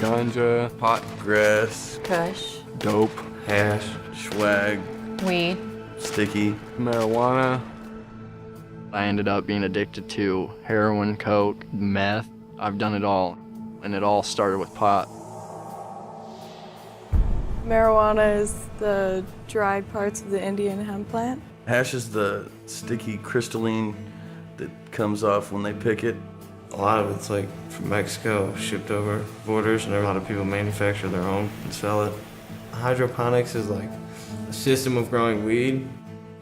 Ganja, pot, grass, Kush, dope, hash, swag, weed, sticky. marijuana. I ended up being addicted to heroin, coke, meth. I've done it all, and it all started with pot. Marijuana is the dried parts of the Indian hemp plant. Hash is the sticky crystalline that comes off when they pick it. A lot of it's like from Mexico, shipped over borders, and a lot of people manufacture their own and sell it. Hydroponics is like a system of growing weed.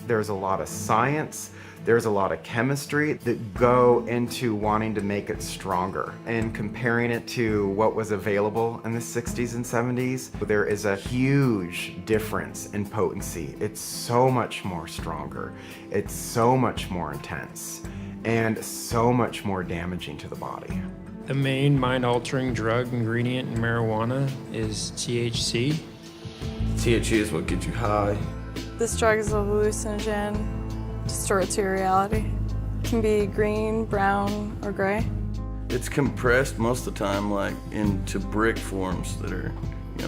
There's a lot of science, there's a lot of chemistry that go into wanting to make it stronger. And comparing it to what was available in the 60s and 70s, there is a huge difference in potency. It's so much more stronger, it's so much more intense, and so much more damaging to the body. The main mind-altering drug ingredient in marijuana is THC. THC is what gets you high. This drug is a hallucinogen, distorts your reality. It can be green, brown, or gray. It's compressed most of the time, like into brick forms that are,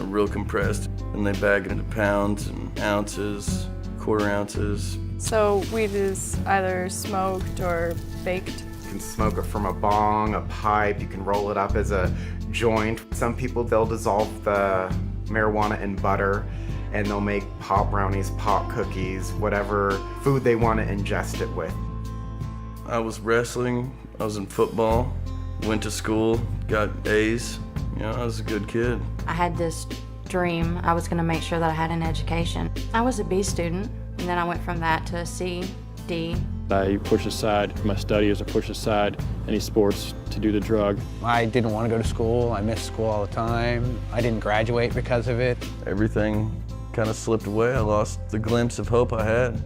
real compressed. And they bag it into pounds and ounces, quarter ounces. So weed is either smoked or baked. You can smoke it from a bong, a pipe, you can roll it up as a joint. Some people, they'll dissolve the marijuana in butter and they'll make pot brownies, pot cookies, whatever food they want to ingest it with. I was wrestling, I was in football, went to school, got A's. I was a good kid. I had this dream. I was going to make sure that I had an education. I was a B student, and then I went from that to a C, D. I pushed aside my studies, I pushed aside any sports to do the drug. I didn't want to go to school. I missed school all the time. I didn't graduate because of it. Everything kind of slipped away. I lost the glimpse of hope I had.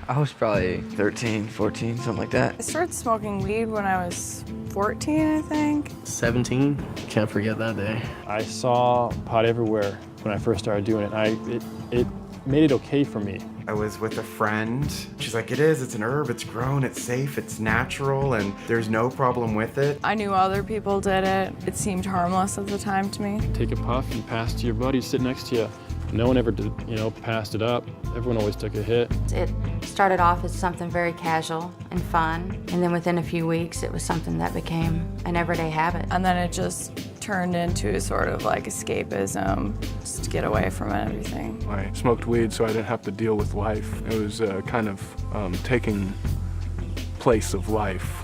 I was probably 13, 14, something like I that. started smoking weed when I was 14, I think. 17, can't forget that day. I saw pot everywhere when I first started doing it. It made it okay for me. I was with a friend. She's like, it's an herb, it's grown, it's safe, it's natural, and there's no problem with it. I knew other people did it. It seemed harmless at the time to me. Take a puff and pass to your buddy sitting next to you. No one ever did, passed it up. Everyone always took a hit. It started off as something very casual and fun, and then within a few weeks, it was something that became an everyday habit. And then it just turned into sort of like escapism, just to get away from everything. I smoked weed so I didn't have to deal with life. It was kind of taking place of life.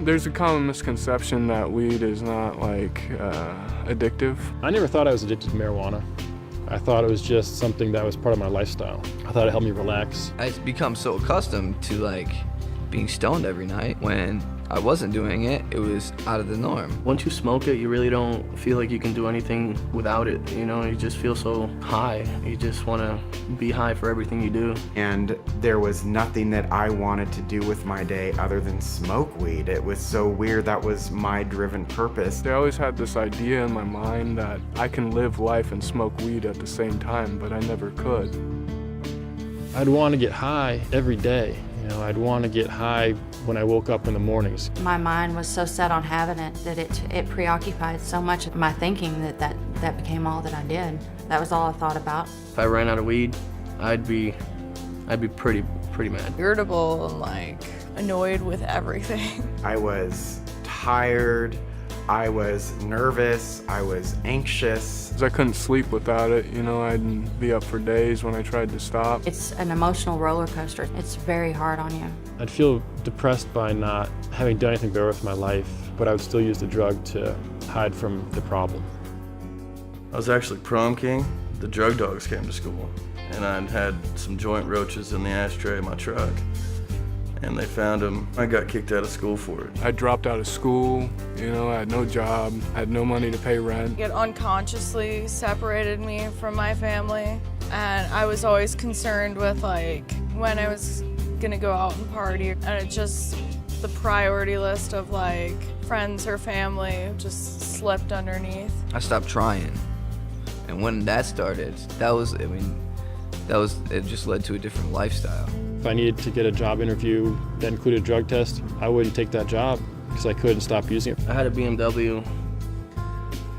There's a common misconception that weed is not addictive. I never thought I was addicted to marijuana. I thought it was just something that was part of my lifestyle. I thought it helped me relax. I become so accustomed to being stoned every night. When I wasn't doing it, it was out of the norm. Once you smoke it, you really don't feel like you can do anything without it. You just feel so high. You just want to be high for everything you do. And there was nothing that I wanted to do with my day other than smoke weed. It was so weird. That was my driven purpose. I always had this idea in my mind that I can live life and smoke weed at the same time, but I never could. I'd want to get high every day. I'd want to get high when I woke up in the mornings. My mind was so set on having it that it preoccupied so much of my thinking that became all that I did. That was all I thought about. If I ran out of weed, I'd be pretty mad. Irritable and annoyed with everything. I was tired, I was nervous, I was anxious. I couldn't sleep without it. I'd be up for days when I tried to stop. It's an emotional roller coaster. It's very hard on you. I'd feel depressed by not having done anything better with my life, but I would still use the drug to hide from the problem. I was actually prom king. The drug dogs came to school, and I'd had some joint roaches in the ashtray of my truck. And they found them. I got kicked out of school for it. I dropped out of school, I had no job, I had no money to pay rent. It unconsciously separated me from my family, and I was always concerned with when I was gonna go out and party, and it just, the priority list of friends or family just slipped underneath. I stopped trying, and when that started, it just led to a different lifestyle. If I needed to get a job interview that included a drug test, I wouldn't take that job. because I couldn't stop using it. I had a BMW,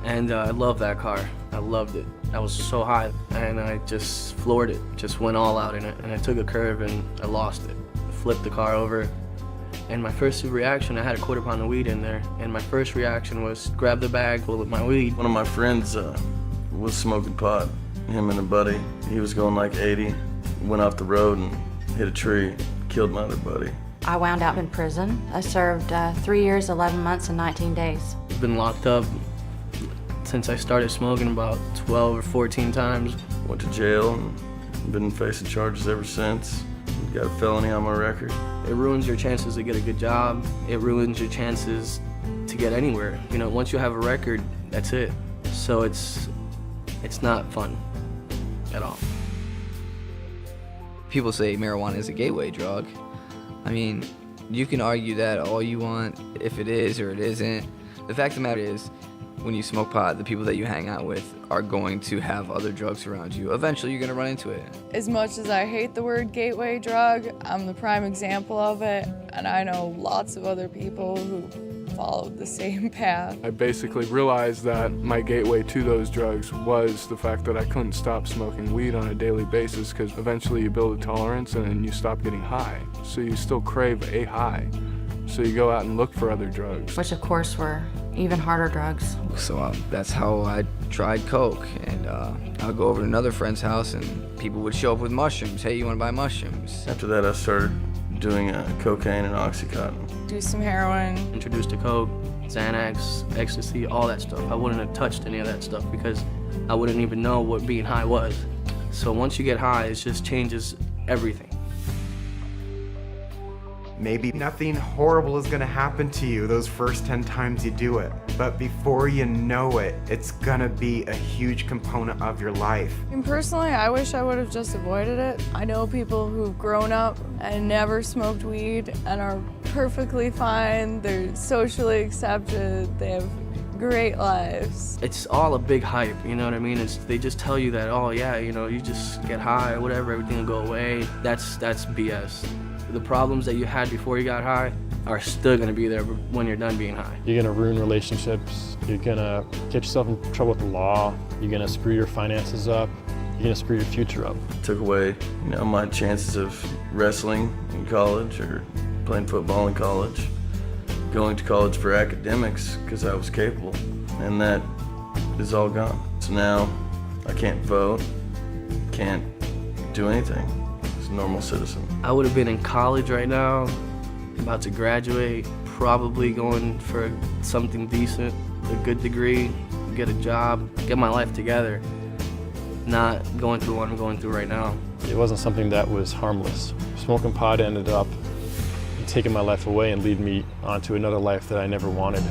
and I loved that car. I loved it. I was so high, and I just floored it, just went all out in it, and I took a curve and I lost it. I flipped the car over, and my first reaction, I had a quarter pound of weed in there, and my first reaction was grab the bag full of my weed. One of my friends was smoking pot, him and a buddy. He was going like 80, went off the road and hit a tree, killed my other buddy. I wound up in prison. I served 3 years, 11 months, and 19 days. I've been locked up since I started smoking about 12 or 14 times. Went to jail and been facing charges ever since. Got a felony on my record. It ruins your chances to get a good job. It ruins your chances to get anywhere. You know, once you have a record, that's it. So it's not fun at all. People say marijuana is a gateway drug. I mean, you can argue that all you want, if it is or it isn't. The fact of the matter is, when you smoke pot, the people that you hang out with are going to have other drugs around you. Eventually, you're going to run into it. As much as I hate the word gateway drug, I'm the prime example of it, and I know lots of other people who followed the same path. I basically realized that my gateway to those drugs was the fact that I couldn't stop smoking weed on a daily basis, because eventually you build a tolerance and then you stop getting high. So you still crave a high. So you go out and look for other drugs. Which of course were even harder drugs. So that's how I tried coke, and I'll go over to another friend's house and people would show up with mushrooms. Hey, you want to buy mushrooms? After that, I started doing cocaine and Oxycontin. Do some heroin. Introduced to coke, Xanax, ecstasy, all that stuff. I wouldn't have touched any of that stuff because I wouldn't even know what being high was. So once you get high, it just changes everything. Maybe nothing horrible is gonna happen to you those first 10 times you do it, but before you know it, it's gonna be a huge component of your life. And personally, I wish I would have just avoided it. I know people who've grown up and never smoked weed and are perfectly fine. They're socially accepted. They have great lives. It's all a big hype, you know what I mean? They just tell you that, oh yeah, you know, you just get high or whatever, everything will go away. That's BS. The problems that you had before you got high are still gonna be there when you're done being high. You're gonna ruin relationships. You're gonna get yourself in trouble with the law. You're gonna screw your finances up. You're gonna screw your future up. Took away, my chances of wrestling in college or playing football in college, going to college for academics because I was capable, and that is all gone. So now I can't vote, can't do anything as a normal citizen. I would have been in college right now, about to graduate, probably going for something decent, a good degree, get a job, get my life together, not going through what I'm going through right now. It wasn't something that was harmless. Smoking pot ended up taking my life away and leading me onto another life that I never wanted.